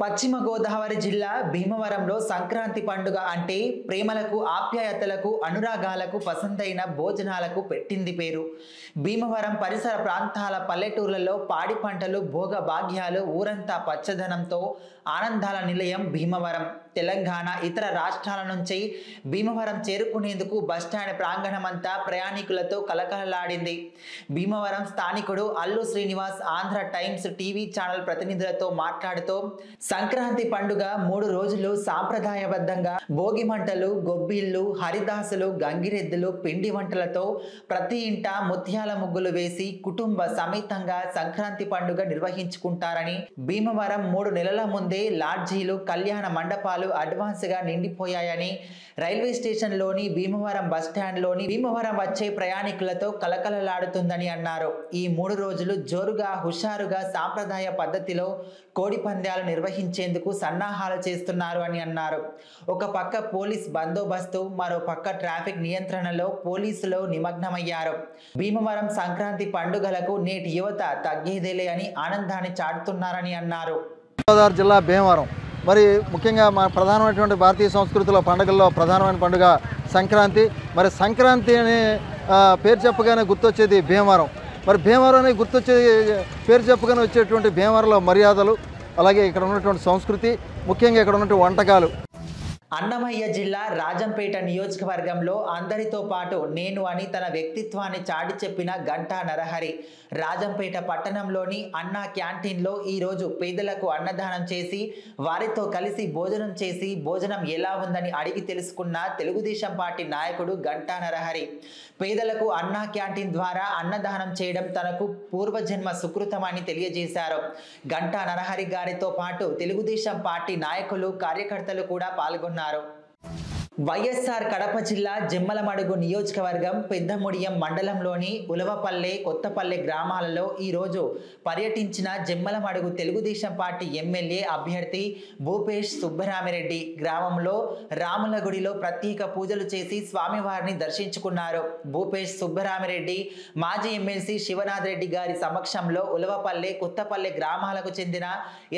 పశ్చిమ గోదావరి జిల్లా భీమవరంలో సంక్రాంతి పండుగ అంటే ప్రేమలకు, ఆప్యాయతలకు, అనురాగాలకు, పసందైన భోజనాలకు పెట్టింది పేరు. భీమవరం పరిసర ప్రాంతాల పల్లెటూర్లలో పాడి పంటలు, భోగ భాగ్యాలు, ఊరంతా పచ్చదనంతో ఆనందాల నిలయం భీమవరం. తెలంగాణ, ఇతర రాష్ట్రాల నుంచి భీమవరం చేరుకునేందుకు బస్టాండ్ ప్రాంగణమంతా ప్రయాణికులతో కలకలలాడింది. భీమవరం స్థానికుడు Allu Srinivas Andhra Times TV channel ప్రతినిధులతో మాట్లాడుతూ సంక్రాంతి పండుగ 3 రోజులు సాంప్రదాయబద్ధంగా భోగి మంటలు, గొబ్బిళ్ళు, హరిదాసులు, గంగిరెద్దులు, పిండి వంటలతో ప్రతి ఇంట ముత్యాల ముగ్గులు వేసి కుటుంబ సమేతంగా సంక్రాంతి పండుగ నిర్వహించుకుంటారని, భీమవరం 3 నెలల ముందే లాడ్జీలు, కళ్యాణ మండపాలు అడ్వాన్స్ గా నిండిపోయాయని, రైల్వే స్టేషన్లోని భీమవరం బస్టాండ్లోని భీమవరం వచ్చే ప్రయాణికులతో కలకలలాడుతుందని అన్నారు. ఈ 3 రోజులు జోరుగా, హుషారుగా, సాంప్రదాయ పద్ధతిలో కోడి పందాలు నిర్వహించేందుకు సన్నాహాలు చేస్తున్నారు అని అన్నారు. ఒక పక్క పోలీస్ బందోబస్తు, మరో పక్క ట్రాఫిక్ నియంత్రణలో పోలీసులు నిమగ్నమయ్యారు. భీమవరం సంక్రాంతి పండుగలకు నేటి యువత తగ్గేదేలే అని ఆనందాన్ని చాటుతున్నారని అన్నారు. గోదావరి జిల్లా భీమవరం మరి ముఖ్యంగా మా ప్రధానమైనటువంటి భారతీయ సంస్కృతిలో పండుగల్లో ప్రధానమైన పండుగ సంక్రాంతి. మరి సంక్రాంతి అనే పేరు చెప్పగానే గుర్తొచ్చేది భీమవరం. మరి భీమవరం అని గుర్తొచ్చేది పేరు చెప్పగానే వచ్చేటువంటి భీమవరంలో మర్యాదలు, అలాగే ఇక్కడ ఉన్నటువంటి సంస్కృతి, ముఖ్యంగా ఇక్కడ ఉన్నటువంటి వంటకాలు. అన్నమయ్య జిల్లా రాజంపేట నియోజకవర్గంలో అందరితో పాటు నేను అని తన వ్యక్తిత్వాన్ని చాటి చెప్పిన గంటా నరహరి రాజంపేట పట్టణంలోని అన్నా క్యాంటీన్లో ఈరోజు పేదలకు అన్నదానం చేసి వారితో కలిసి భోజనం చేసి భోజనం ఎలా ఉందని అడిగి తెలుసుకున్న తెలుగుదేశం పార్టీ నాయకుడు గంటా నరహరి పేదలకు అన్నా క్యాంటీన్ ద్వారా అన్నదానం చేయడం తనకు పూర్వజన్మ సుకృతమని తెలియజేశారు. గంటా నరహరి గారితో పాటు తెలుగుదేశం పార్టీ నాయకులు, కార్యకర్తలు కూడా పాల్గొన్నారు. వైఎస్ఆర్ కడప జిల్లా జమ్మలమడుగు నియోజకవర్గం పెద్దముడియం మండలంలోని ఉలవపల్లె, కొత్తపల్లె గ్రామాలలో ఈరోజు పర్యటించిన జమ్మలమడుగు తెలుగుదేశం పార్టీ ఎమ్మెల్యే అభ్యర్థి భూపేష్ సుబ్బరామిరెడ్డి గ్రామంలో రాముల గుడిలో ప్రత్యేక పూజలు చేసి స్వామివారిని దర్శించుకున్నారు. భూపేష్ సుబ్బరామిరెడ్డి మాజీ ఎమ్మెల్సీ శివనాథ్ రెడ్డి గారి సమక్షంలో ఉలవపల్లె, కొత్తపల్లె గ్రామాలకు చెందిన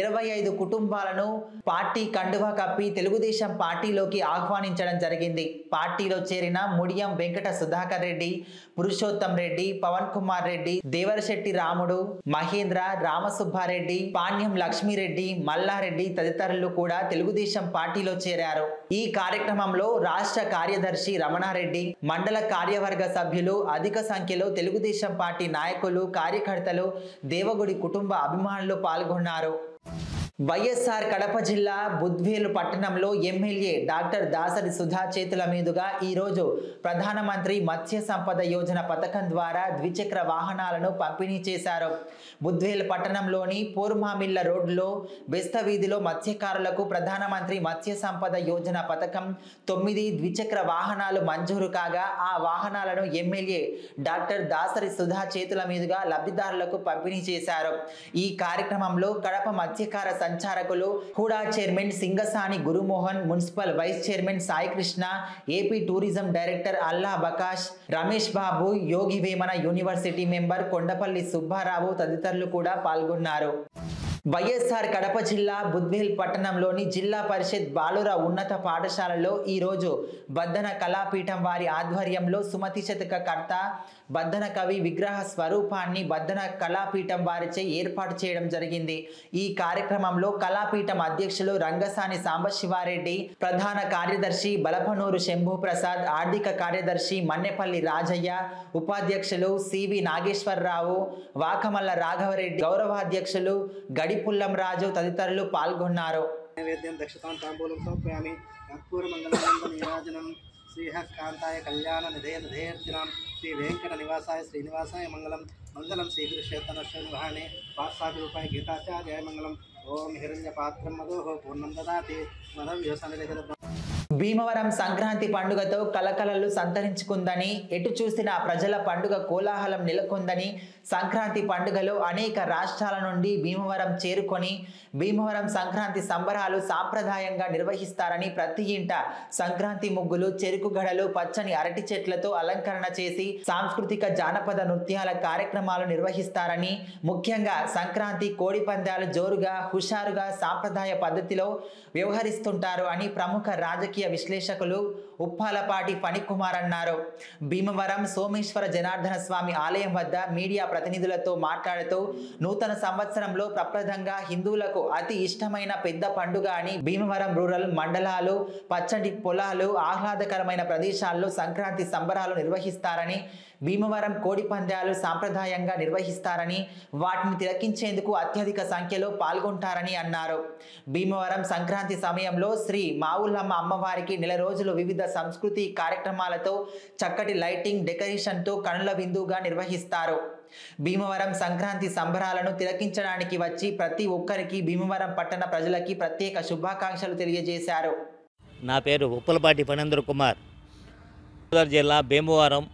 25 కుటుంబాలను పార్టీ కండువా కప్పి తెలుగుదేశం పార్టీలోకి ఆహ్వానించడం జరిగింది. పార్టీలో చేరిన ముడియం వెంకట సుధాకర్ రెడ్డి, పురుషోత్తం రెడ్డి, పవన్ కుమార్ రెడ్డి, దేవరశెట్టి రాముడు, మహేంద్ర, రామసుబ్బారెడ్డి, పాణ్యం లక్ష్మీరెడ్డి, మల్లారెడ్డి తదితరులు కూడా తెలుగుదేశం పార్టీలో చేరారు. ఈ కార్యక్రమంలో రాష్ట్ర కార్యదర్శి రమణారెడ్డి, మండల కార్యవర్గ సభ్యులు, అధిక సంఖ్యలో తెలుగుదేశం పార్టీ నాయకులు, కార్యకర్తలు, దేవగుడి కుటుంబ అభిమానులు పాల్గొన్నారు. వైఎస్ఆర్ కడప జిల్లా బుద్వేలు పట్టణంలో ఎమ్మెల్యే డాక్టర్ దాసరి సుధా చేతుల మీదుగా ఈరోజు ప్రధానమంత్రి మత్స్య సంపద యోజన పథకం ద్వారా ద్విచక్ర వాహనాలను పంపిణీ చేశారు. బుద్వేలు పట్టణంలోని పోర్మామిల్ల రోడ్లో బెస్త వీధిలో మత్స్యకారులకు ప్రధానమంత్రి మత్స్య సంపద యోజన పథకం 9 ద్విచక్ర వాహనాలు మంజూరు కాగా ఆ వాహనాలను ఎమ్మెల్యే డాక్టర్ దాసరి సుధా చేతుల మీదుగా లబ్ధిదారులకు పంపిణీ చేశారు. ఈ కార్యక్రమంలో కడప మత్స్యకార సంచారకులు HUDA chairman Singasani Gurumohan, municipal vice chairman Sai Krishna, AP tourism director Alla Bakash, Ramesh Babu, Yogi Vemana university member Kondapalli Subbarao తదితరులు కూడా పాల్గొన్నారు. వైఎస్ఆర్ కడప జిల్లా బుద్వేల్ పట్టణంలోని జిల్లా పరిషత్ బాలుర ఉన్నత పాఠశాలలో ఈరోజు బద్దన కళాపీఠం వారి ఆధ్వర్యంలో సుమతి శతక కర్త బద్దన కవి విగ్రహ స్వరూపాన్ని బద్దన కళాపీఠం వారిచే ఏర్పాటు చేయడం జరిగింది. ఈ కార్యక్రమంలో కళాపీఠం అధ్యక్షులు రంగసాని సాంబశివారెడ్డి, ప్రధాన కార్యదర్శి బలపనూరు శంభు ప్రసాద్, ఆర్థిక కార్యదర్శి మన్నెపల్లి రాజయ్య, ఉపాధ్యక్షులు సివి నాగేశ్వరరావు, వాకమల్ల రాఘవరెడ్డి, గౌరవాధ్యక్షులు గడిపుల్లం రాజు తదితరులు పాల్గొన్నారు. నైవేద్యం దక్షతాం తాంబూలం సమర్పయామి. కర్పూర మంగళం నీరాజనం శ్రీహకాంతాయ కళ్యాణ నిధేయర్జనం శ్రీ వెంకట నివాసాయ శ్రీనివాసాయ మంగళం. మంగళం శ్రీకృష్ణేతనశ్వనివాహనే పాఠశాలరూపాయ గీతాచార్యాయ మంగళం. ఓం హిరణ్య పాత్రం మధోః పూర్ణం దదాతి మదవ్యోసనిరహిత భీమవరం సంక్రాంతి పండుగతో కలకలలు సంతరించుకుందని, ఎటు చూసినా ప్రజల పండుగ కోలాహలం నెలకొందని, సంక్రాంతి పండుగలో అనేక రాష్ట్రాల నుండి భీమవరం చేరుకొని భీమవరం సంక్రాంతి సంబరాలు సాంప్రదాయంగా నిర్వహిస్తారని, ప్రతి ఇంట సంక్రాంతి ముగ్గులు, చెరుకు గడలు, పచ్చని అరటి చెట్లతో అలంకరణ చేసి సాంస్కృతిక జానపద నృత్యాల కార్యక్రమాలు నిర్వహిస్తారని, ముఖ్యంగా సంక్రాంతి కోడి పందాలు జోరుగా, హుషారుగా, సాంప్రదాయ పద్ధతిలో వ్యవహరిస్తుంటారు అని ప్రముఖ రాజకీయ విశ్లేషకులు ఉప్పాలపాటి ఫణికుమార్ అన్నారు. భీమవరం సోమేశ్వర జనార్దన స్వామి ఆలయం వద్ద మీడియా ప్రతినిధులతో మాట్లాడుతూ, నూతన సంవత్సరంలో ప్రప్రదంగా హిందువులకు అతి ఇష్టమైన పెద్ద పండుగ అని, భీమవరం రూరల్ మండలాలు, పచ్చటి పొలాలు, ఆహ్లాదకరమైన ప్రదేశాల్లో సంక్రాంతి సంబరాలు నిర్వహిస్తారని, భీమవరం కోడి పందాలు సాంప్రదాయంగా నిర్వహిస్తారని, వాటిని తిలకించేందుకు అత్యధిక సంఖ్యలో పాల్గొంటారని అన్నారు. భీమవరం సంక్రాంతి సమయంలో శ్రీ మావులమ్మ అమ్మవారికి నెల రోజులు వివిధ సంస్కృతి కార్యక్రమాలతో చక్కటి లైటింగ్, డెకరేషన్తో కనుల విందుగా నిర్వహిస్తారు. భీమవరం సంక్రాంతి సంబరాలను తిలకించడానికి వచ్చి ప్రతి ఒక్కరికి భీమవరం పట్టణ ప్రజలకి ప్రత్యేక శుభాకాంక్షలు తెలియజేశారు. నా పేరు ఉప్పలపాటి ఫణేంద్ర కుమార్, గోదావరి జిల్లా భీమవరం.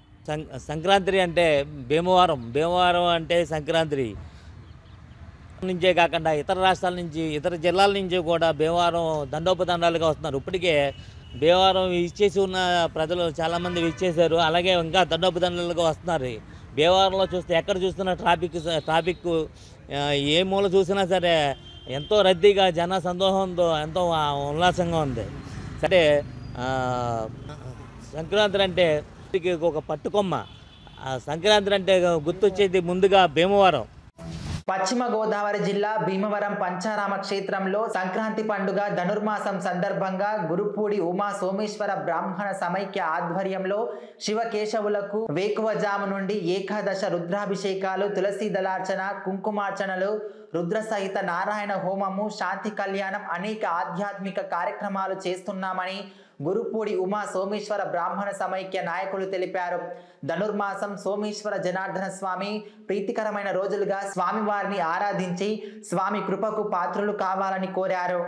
సంక్రాంతి అంటే భీమవరం అంటే సంక్రాంతి నుంచే కాకుండా ఇతర రాష్ట్రాల నుంచి, ఇతర జిల్లాల నుంచి కూడా భీమవరం దండోపదండాలుగా వస్తున్నారు. ఇప్పటికే భీమవరం ఇచ్చేసి ఉన్న ప్రజలు చాలామంది ఇచ్చేశారు, అలాగే ఇంకా దండోపదండాలుగా వస్తున్నారు. భీమవరంలో చూస్తే ఎక్కడ చూస్తున్నా ట్రాఫిక్ ఏ మూల చూసినా సరే ఎంతో రద్దీగా, జన సందోహంతో ఎంతో ఉల్లాసంగా ఉంది. సరే, సంక్రాంతి అంటే ఒక పట్టుకొమ్మ. సంక్రాంతి అంటే గుర్తొచ్చేది ముందుగా భీమవరం. పశ్చిమ గోదావరి జిల్లా భీమవరం పంచారామ క్షేత్రంలో సంక్రాంతి పండుగ ధనుర్మాసం సందర్భంగా గురుపూడి ఉమా సోమేశ్వర బ్రాహ్మణ సమైక్య ఆధ్వర్యంలో శివకేశవులకు వేకువజాము నుండి ఏకాదశ రుద్రాభిషేకాలు, తులసి దళార్చన, కుంకుమార్చనలు, రుద్ర సహిత నారాయణ హోమము, శాంతి కళ్యాణం, అనేక ఆధ్యాత్మిక కార్యక్రమాలు చేస్తున్నామని గురుపూడి ఉమా సోమేశ్వర బ్రాహ్మణ సమైక్య నాయకులు తెలిపారు. ధనుర్మాసం సోమేశ్వర జనార్దన స్వామి ప్రీతికరమైన రోజులుగా స్వామివారిని ఆరాధించి స్వామి కృపకు పాత్రులు కావాలని కోరారు.